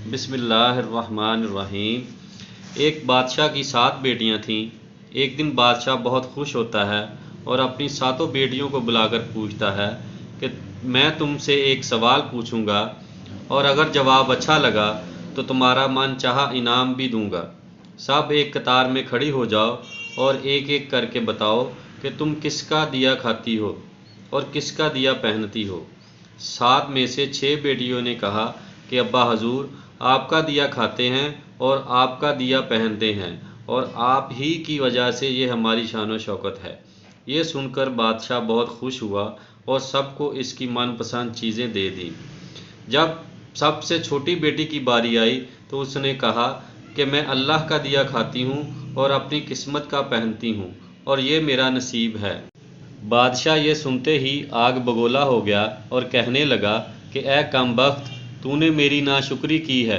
बिस्मिल्लाह अर्रहमान अर्रहीम। एक बादशाह की 7 बेटियां थीं। एक दिन बादशाह बहुत खुश होता है और अपनी 7 बेटियों को बुलाकर पूछता है कि मैं तुमसे एक सवाल पूछूंगा और अगर जवाब अच्छा लगा तो तुम्हारा मन चाहा इनाम भी दूंगा। सब एक कतार में खड़ी हो जाओ और एक एक करके बताओ कि तुम किसका दिया खाती हो और किसका दिया पहनती हो। 7 में से 6 बेटियों ने कहा कि अब्बा हजूर, आपका दिया खाते हैं और आपका दिया पहनते हैं और आप ही की वजह से ये हमारी शान शौकत है। ये सुनकर बादशाह बहुत खुश हुआ और सबको इसकी मनपसंद चीज़ें दे दी। जब सबसे छोटी बेटी की बारी आई तो उसने कहा कि मैं अल्लाह का दिया खाती हूँ और अपनी किस्मत का पहनती हूँ और ये मेरा नसीब है। बादशाह ये सुनते ही आग बगोला हो गया और कहने लगा कि ए कमबख्त, तूने मेरी नाशुक्री की है,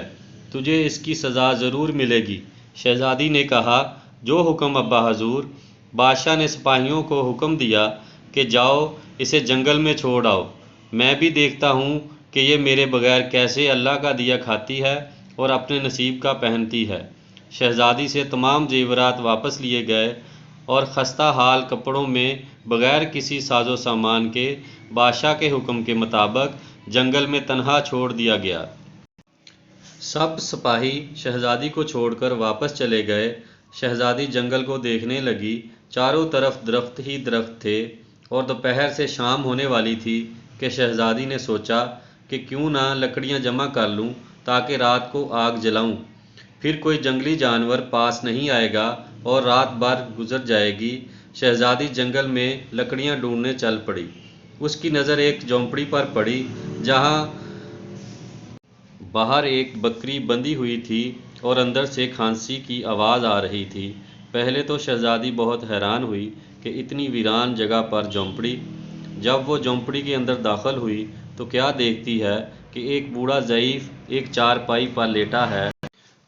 तुझे इसकी सज़ा ज़रूर मिलेगी। शहज़ादी ने कहा, जो हुक्म अब्बा हजूर। बादशाह ने सिपाहियों को हुक्म दिया कि जाओ इसे जंगल में छोड़ आओ, मैं भी देखता हूँ कि ये मेरे बगैर कैसे अल्लाह का दिया खाती है और अपने नसीब का पहनती है। शहज़ादी से तमाम जेवरात वापस लिए गए और खस्ता हाल कपड़ों में बग़ैर किसी साजो सामान के बादशाह के हुक्म के मुताबिक जंगल में तन्हा छोड़ दिया गया। सब सिपाही शहज़ादी को छोड़कर वापस चले गए। शहज़ादी जंगल को देखने लगी। चारों तरफ दरख्त ही दरख्त थे और दोपहर से शाम होने वाली थी कि शहज़ादी ने सोचा कि क्यों ना लकड़ियाँ जमा कर लूँ ताकि रात को आग जलाऊँ। फिर कोई जंगली जानवर पास नहीं आएगा और रात भर गुजर जाएगी। शहज़ादी जंगल में लकड़ियाँ ढूंढने चल पड़ी। उसकी नज़र एक झोंपड़ी पर पड़ी जहाँ बाहर एक बकरी बंधी हुई थी और अंदर से खांसी की आवाज़ आ रही थी। पहले तो शहज़ादी बहुत हैरान हुई कि इतनी वीरान जगह पर झोंपड़ी। जब वो झोंपड़ी के अंदर दाखिल हुई तो क्या देखती है कि एक बूढ़ा ज़ईफ़ एक चारपाई पर लेटा है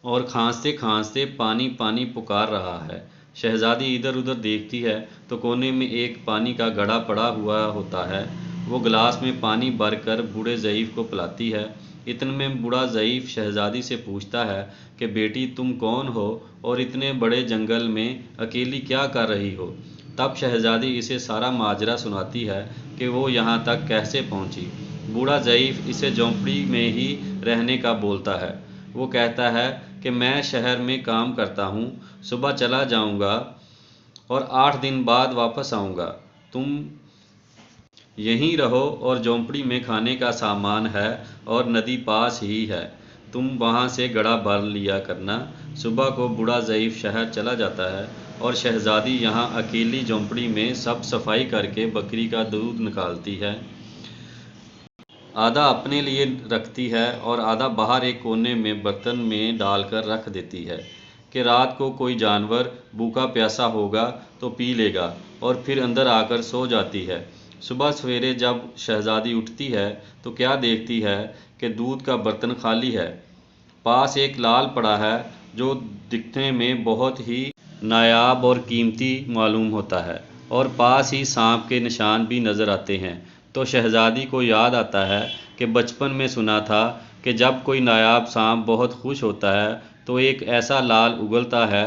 और खांसते खांसते पानी पानी पुकार रहा है। शहज़ादी इधर उधर देखती है तो कोने में एक पानी का घड़ा पड़ा हुआ होता है। वो गिलास में पानी भरकर बूढ़े ज़ईफ़ को पिलाती है। इतने में बूढ़ा ज़ईफ़ शहज़ादी से पूछता है कि बेटी, तुम कौन हो और इतने बड़े जंगल में अकेली क्या कर रही हो। तब शहज़ादी इसे सारा माजरा सुनाती है कि वो यहाँ तक कैसे पहुँची। बूढ़ा ज़ईफ़ इसे झोंपड़ी में ही रहने का बोलता है। वो कहता है कि मैं शहर में काम करता हूँ, सुबह चला जाऊँगा और 8 दिन बाद वापस आऊँगा। तुम यहीं रहो और झोंपड़ी में खाने का सामान है और नदी पास ही है, तुम वहाँ से घड़ा भर लिया करना। सुबह को बूढ़ा ज़ईफ़ शहर चला जाता है और शहज़ादी यहाँ अकेली झोंपड़ी में सब सफाई करके बकरी का दूध निकालती है। आधा अपने लिए रखती है और आधा बाहर एक कोने में बर्तन में डालकर रख देती है कि रात को कोई जानवर भूखा प्यासा होगा तो पी लेगा और फिर अंदर आकर सो जाती है। सुबह सवेरे जब शहज़ादी उठती है तो क्या देखती है कि दूध का बर्तन खाली है। पास एक लाल पड़ा है जो दिखने में बहुत ही नायाब और कीमती मालूम होता है और पास ही सांप के निशान भी नज़र आते हैं। तो शहज़ादी को याद आता है कि बचपन में सुना था कि जब कोई नायाब सांप बहुत खुश होता है तो एक ऐसा लाल उगलता है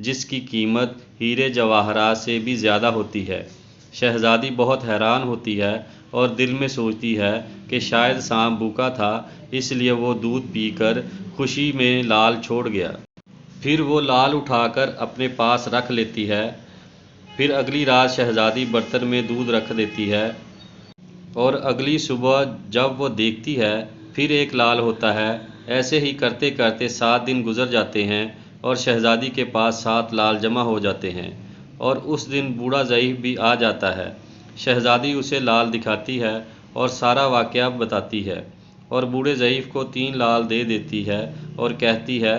जिसकी कीमत हीरे जवाहरात से भी ज़्यादा होती है। शहज़ादी बहुत हैरान होती है और दिल में सोचती है कि शायद सांप भूखा था, इसलिए वो दूध पीकर खुशी में लाल छोड़ गया। फिर वो लाल उठाकर अपने पास रख लेती है। फिर अगली रात शहज़ादी बर्तन में दूध रख देती है और अगली सुबह जब वो देखती है फिर एक लाल होता है। ऐसे ही करते करते 7 दिन गुजर जाते हैं और शहज़ादी के पास 7 लाल जमा हो जाते हैं और उस दिन बूढ़ा ज़ईफ़ भी आ जाता है। शहज़ादी उसे लाल दिखाती है और सारा वाक़या बताती है और बूढ़े ज़ईफ़ को 3 लाल दे देती है और कहती है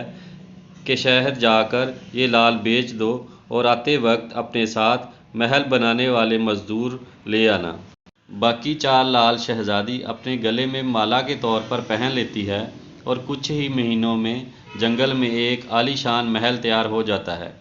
कि शहर जाकर ये लाल बेच दो और आते वक्त अपने साथ महल बनाने वाले मज़दूर ले आना। बाकी 4 लाल शहज़ादी अपने गले में माला के तौर पर पहन लेती है और कुछ ही महीनों में जंगल में एक आलीशान महल तैयार हो जाता है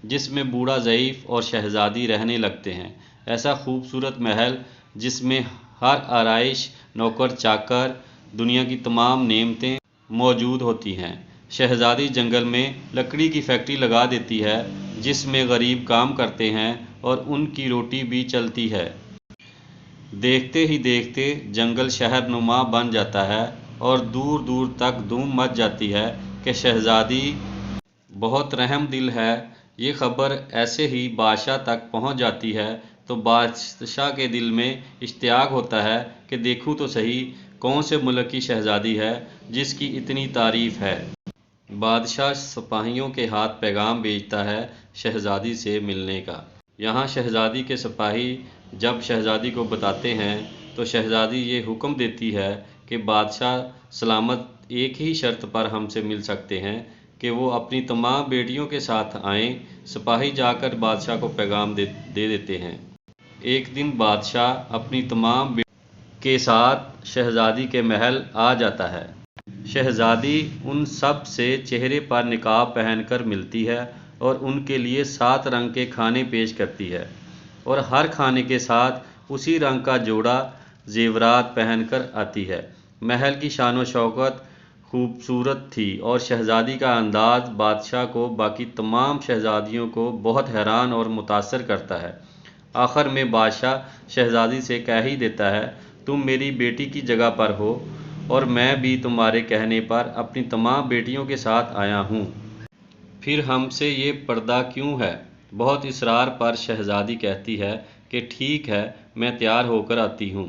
जिसमें बूढ़ा ज़ईफ़ और शहज़ादी रहने लगते हैं। ऐसा खूबसूरत महल जिसमें हर आराइश, नौकर चाकर, दुनिया की तमाम नेमतें موجود ہوتی ہیں۔ شہزادی جنگل میں لکڑی کی فیکٹری لگا دیتی ہے جس میں غریب کام کرتے ہیں اور ان کی روٹی بھی چلتی ہے۔ دیکھتے ہی دیکھتے جنگل شہر نما بن جاتا ہے اور دور دور تک دھوم مچ جاتی ہے کہ شہزادی بہت رحم دل ہے۔ یہ خبر ایسے ہی بادشاہ تک پہنچ جاتی ہے تو بادشاہ کے دل میں اشتیاق ہوتا ہے کہ دیکھوں تو صحیح کون سے ملک کی شہزادی ہے جس کی اتنی تعریف ہے۔ بادشاہ سپاہیوں کے ہاتھ پیغام بھیجتا ہے شہزادی سے ملنے کا۔ یہاں شہزادی کے سپاہی جب شہزادی کو بتاتے ہیں تو شہزادی یہ حکم دیتی ہے کہ بادشاہ سلامت ایک ہی شرط پر ہم سے مل سکتے ہیں کہ وہ اپنی تمام بیٹیوں کے ساتھ آئیں۔ سپاہی جا کر بادشاہ کو پیغام دے دیتے ہیں۔ ایک دن بادشاہ اپنی تمام بیٹیوں کے ساتھ شہزادی کے محل آ جاتا ہے۔ شہزادی ان سب سے چہرے پر نقاب پہن کر ملتی ہے اور ان کے لیے 7 رنگ کے کھانے پیش کرتی ہے اور ہر کھانے کے ساتھ اسی رنگ کا جوڑا زیورات پہن کر آتی ہے۔ محل کی شان و شوکت خوبصورت تھی اور شہزادی کا انداز بادشاہ کو باقی تمام شہزادیوں کو بہت حیران اور متاثر کرتا ہے۔ آخر میں بادشاہ شہزادی سے کہہ ہی دیتا ہے تم میری بیٹی کی جگہ پر ہو اور میں بھی تمہارے کہنے پر اپنی تمام بیٹیوں کے ساتھ آیا ہوں۔ پھر ہم سے یہ پردہ کیوں ہے؟ بہت اصرار پر شہزادی کہتی ہے کہ ٹھیک ہے میں تیار ہو کر آتی ہوں۔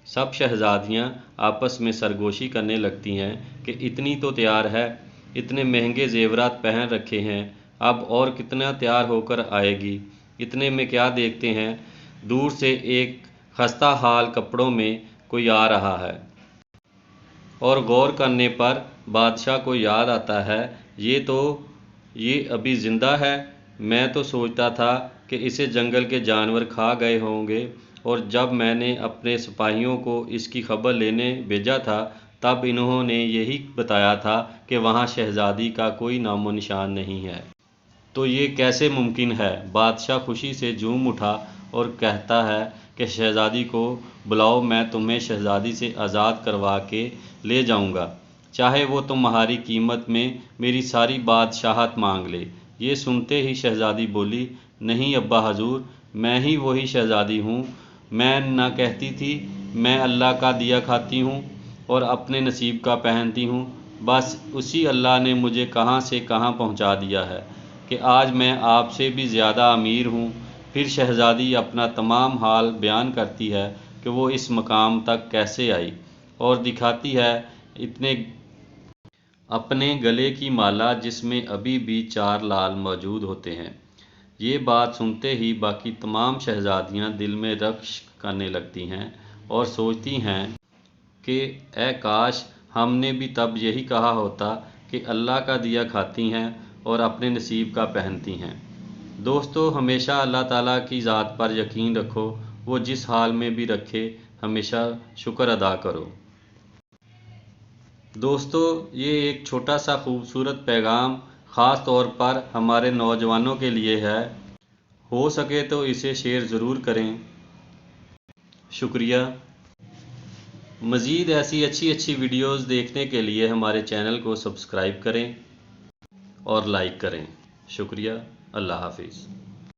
سب شہزادیاں آپس میں سرگوشی کرنے لگتی ہیں کہ اتنی تو تیار ہے، اتنے مہنگے زیورات پہن رکھے ہیں، اب اور کتنا تیار ہو کر آئے گی۔ اتنے میں کیا دیکھتے ہیں دور سے ایک خستہ حال کپڑوں میں کوئی آ رہا ہے۔ اور غور کرنے پر بادشاہ کو یاد آتا ہے یہ ابھی زندہ ہے۔ میں تو سوچتا تھا کہ اسے جنگل کے جانور کھا گئے ہوں گے اور جب میں نے اپنے سپاہیوں کو اس کی خبر لینے بھیجا تھا تب انہوں نے یہی بتایا تھا کہ وہاں شہزادی کا کوئی نام و نشان نہیں ہے۔ تو یہ کیسے ممکن ہے؟ بادشاہ خوشی سے جھوم اٹھا اور کہتا ہے کہ شہزادی کو بلاؤ، میں تمہیں شہزادی سے آزاد کروا کے لے جاؤں گا، چاہے وہ تمہاری قیمت میں میری ساری بادشاہت مانگ لے۔ یہ سنتے ہی شہزادی بولی نہیں ابا حضور، میں ہی وہی شہزادی ہوں۔ میں نہ کہتی تھی میں اللہ کا دیا کھاتی ہوں اور اپنے نصیب کا پہنتی ہوں، بس اسی اللہ نے مجھے کہاں سے کہاں پہنچا دیا ہے کہ آج میں آپ سے بھی زیادہ امیر ہوں۔ پھر شہزادی اپنا تمام حال بیان کرتی ہے کہ وہ اس مقام تک کیسے آئی اور دکھاتی ہے اپنے گلے کی مالا جس میں ابھی بھی 4 لال موجود ہوتے ہیں۔ یہ بات سنتے ہی باقی تمام شہزادیاں دل میں رقص کرنے لگتی ہیں اور سوچتی ہیں کہ اے کاش ہم نے بھی تب یہی کہا ہوتا کہ اللہ کا دیا کھاتی ہیں اور اپنے نصیب کا پہنتی ہیں۔ دوستو، ہمیشہ اللہ تعالیٰ کی ذات پر یقین رکھو، وہ جس حال میں بھی رکھے ہمیشہ شکر ادا کرو۔ دوستو، یہ ایک چھوٹا سا خوبصورت پیغام خاص طور پر ہمارے نوجوانوں کے لیے ہے۔ ہو سکے تو اسے شیئر ضرور کریں۔ شکریہ۔ مزید ایسی اچھی ویڈیوز دیکھنے کے لیے ہمارے چینل کو سبسکرائب کریں اور لائک کریں۔ شکریہ۔ اللہ حافظ۔